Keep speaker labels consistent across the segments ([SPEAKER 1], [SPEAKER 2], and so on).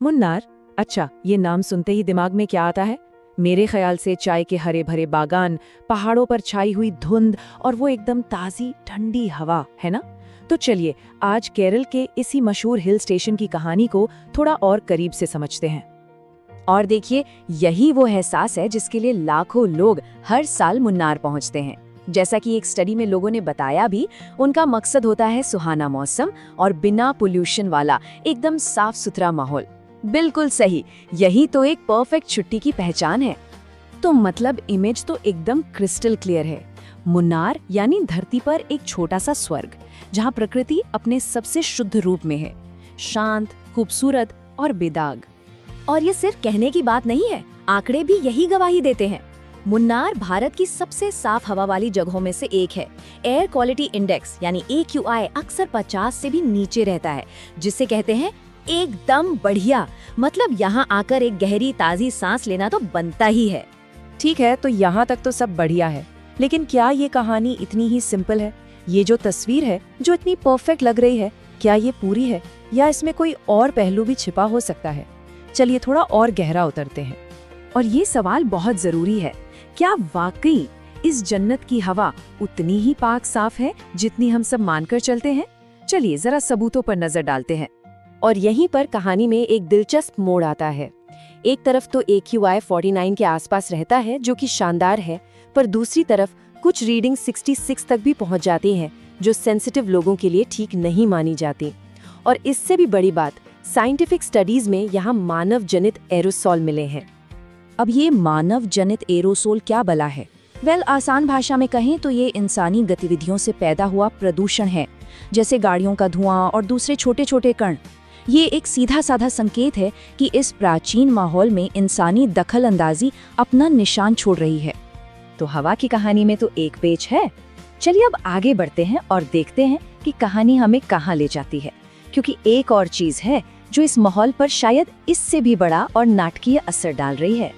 [SPEAKER 1] मुन्नार, अच्छा, ये नाम सुनते ही दिमाग में क्या आता है? मेरे ख्याल से चाय के हरे भरे बागान, पहाड़ों पर छाई हुई धुंध और वो एकदम ताज़ी ठंडी हवा, है ना? तो चलिए आज केरल के इसी मशहूर हिल स्टेशन की कहानी को थोड़ा और करीब से समझते हैं।
[SPEAKER 2] और देखिए, यही वो एहसास है जिसके लिए लाखों लोग हर साल मुन्नार पहुंचते हैं। जैसा कि एक स्टडी में लोगों ने बताया भी, उनका मकसद होता है सुहाना मौसम और बिना पोल्यूशन वाला एकदम साफ सुथरा माहौल। बिल्कुल सही, यही तो एक परफेक्ट छुट्टी की पहचान है।
[SPEAKER 1] तो मतलब इमेज तो एकदम क्रिस्टल क्लियर है। मुन्नार यानी धरती पर एक छोटा सा स्वर्ग, जहाँ प्रकृति अपने सबसे शुद्ध रूप में है, शांत, खूबसूरत और बेदाग।
[SPEAKER 2] और ये सिर्फ कहने की बात नहीं है, आंकड़े भी यही गवाही देते हैं। मुन्नार भारत की सबसे साफ हवा वाली जगहों में से एक है। एयर क्वालिटी इंडेक्स यानी AQI अक्सर 50 से भी नीचे रहता है, जिसे कहते हैं एकदम बढ़िया। मतलब यहाँ आकर एक गहरी ताज़ी सांस लेना तो बनता ही है।
[SPEAKER 1] ठीक है, तो यहाँ तक तो सब बढ़िया है, लेकिन क्या ये कहानी इतनी ही सिंपल है? ये जो तस्वीर है, जो इतनी परफेक्ट लग रही है, क्या ये पूरी है या इसमें कोई और पहलू भी छिपा हो सकता है? चलिए थोड़ा और गहरा उतरते हैं। और ये सवाल बहुत जरूरी है, क्या वाकई इस जन्नत की हवा उतनी ही पाक साफ है जितनी हम सब मानकर चलते हैं? चलिए जरा सबूतों पर नजर डालते हैं। और यहीं पर कहानी में एक दिलचस्प मोड़ आता है। एक तरफ तो AQI 49 के आसपास रहता है, जो कि शानदार है, पर दूसरी तरफ कुछ रीडिंग 66 तक भी पहुंच जाती हैं, जो सेंसिटिव लोगों के लिए ठीक नहीं मानी जाती। और इससे भी बड़ी बात, साइंटिफिक स्टडीज में यहाँ मानव जनित एरोसोल मिले हैं।
[SPEAKER 2] अब ये मानव जनित एरोसोल क्या बला है? आसान भाषा में कहें तो ये इंसानी गतिविधियों से पैदा हुआ प्रदूषण है, जैसे गाड़ियों का धुआं और दूसरे छोटे छोटे कण। ये एक सीधा साधा संकेत है कि इस प्राचीन माहौल में इंसानी दखल अंदाजी अपना निशान छोड़ रही है।
[SPEAKER 1] तो हवा की कहानी में तो एक पेच है। चलिए अब आगे बढ़ते हैं और देखते हैं कि कहानी हमें कहाँ ले जाती है, क्योंकि एक और चीज है जो इस माहौल पर शायद इससे भी बड़ा और नाटकीय असर डाल रही है।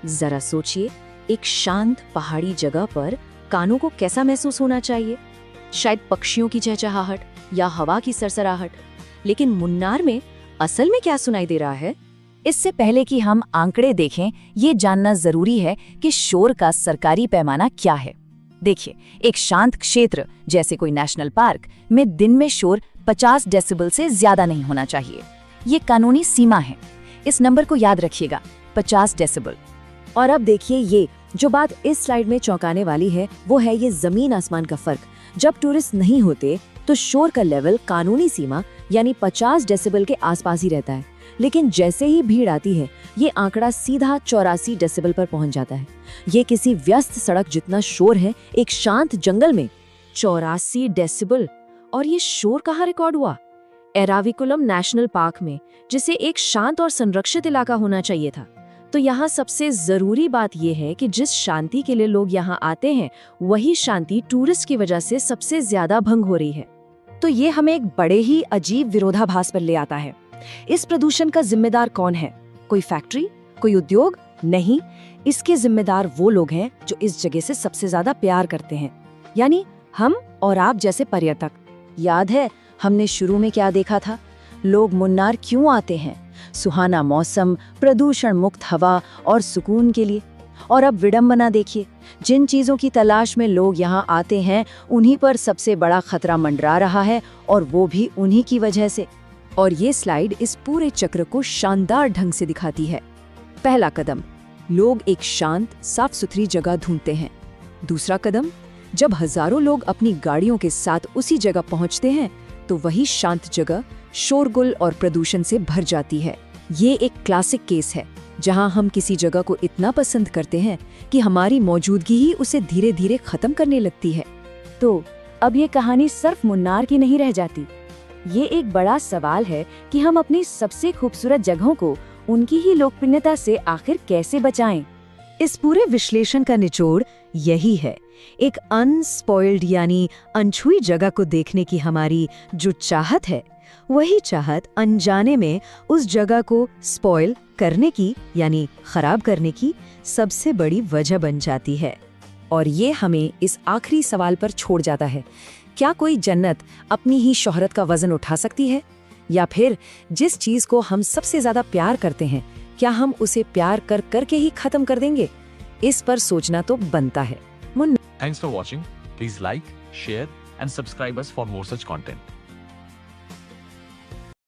[SPEAKER 1] जरा सोचिए, एक शांत पहाड़ी जगह पर कानों को कैसा महसूस होना चाहिए? शायद पक्षियों की चहचहाहट या हवा की सरसराहट। लेकिन मुन्नार में असल में क्या सुनाई दे रहा है?
[SPEAKER 2] इससे पहले कि हम आंकड़े देखें, ये जानना जरूरी है कि शोर का सरकारी पैमाना क्या है। देखिए, एक शांत क्षेत्र जैसे कोई नेशनल पार्क में दिन में शोर 50 डेसिबल से ज्यादा नहीं होना चाहिए। ये कानूनी सीमा है। इस नंबर को याद रखिएगा, 50 डेसिबल।
[SPEAKER 1] और अब देखिए, ये जो बात इस स्लाइड में चौंकाने वाली है, वो है ये जमीन आसमान का फर्क। जब टूरिस्ट नहीं होते तो शोर का लेवल कानूनी सीमा यानी 50 डेसिबल के आसपास ही रहता है, लेकिन जैसे ही भीड़ आती है, ये आंकड़ा सीधा 84 डेसिबल पर पहुंच जाता है। ये किसी व्यस्त सड़क जितना शोर है एक शांत जंगल में। 84 डेसिबल। और ये शोर कहाँ रिकॉर्ड हुआ? एराविकुलम नेशनल पार्क में, जिसे एक शांत और संरक्षित इलाका होना चाहिए था। तो यहाँ सबसे जरूरी बात यह है कि जिस शांति के लिए लोग यहाँ आते हैं, वही शांति टूरिस्ट की वजह से सबसे ज्यादा भंग हो रही है। तो ये हमें एक बड़े ही अजीब विरोधाभास पर ले आता है। इस प्रदूषण का जिम्मेदार कौन है? कोई फैक्ट्री, कोई उद्योग? नहीं, इसके जिम्मेदार वो लोग हैं जो इस जगह से सबसे ज्यादा प्यार करते हैं, यानी हम और आप जैसे पर्यटक। याद है हमने शुरू में क्या देखा था? लोग मुन्नार क्यों आते हैं? सुहाना मौसम, प्रदूषण मुक्त हवा और सुकून के लिए। और अब विडंबना देखिए, जिन चीजों की तलाश में लोग यहाँ आते हैं, उन्हीं पर सबसे बड़ा खतरा मंडरा रहा है, और वो भी उन्हीं की वजह से। और ये स्लाइड इस पूरे चक्र को शानदार ढंग से दिखाती है। पहला कदम, लोग एक शांत साफ सुथरी जगह ढूंढते हैं। दूसरा कदम, जब हजारों लोग अपनी गाड़ियों के साथ उसी जगह पहुंचते हैं, तो वही शांत जगह शोरगुल और प्रदूषण से भर जाती है। ये एक क्लासिक केस है, जहां हम किसी जगह को इतना पसंद करते हैं कि हमारी मौजूदगी ही उसे धीरे धीरे खत्म करने लगती है। तो अब ये कहानी सिर्फ मुन्नार की नहीं रह जाती। ये एक बड़ा सवाल है कि हम अपनी सबसे खूबसूरत जगहों को उनकी ही लोकप्रियता से आखिर कैसे बचाएं। इस पूरे विश्लेषण का निचोड़ यही है, एक अनस्पॉइल्ड यानी अनछुई जगह को देखने की हमारी जो चाहत है, वही चाहत अनजाने में उस जगह को स्पॉइल करने की यानी खराब करने की सबसे बड़ी वजह बन जाती है। और ये हमें इस आखिरी सवाल पर छोड़ जाता है, क्या कोई जन्नत अपनी ही शोहरत का वजन उठा सकती है? या फिर जिस चीज को हम सबसे ज्यादा प्यार करते हैं, क्या हम उसे प्यार कर करके ही खत्म कर देंगे? इस पर सोचना तो बनता है।
[SPEAKER 3] Thanks for watching. Please like, share and subscribe us for more such content.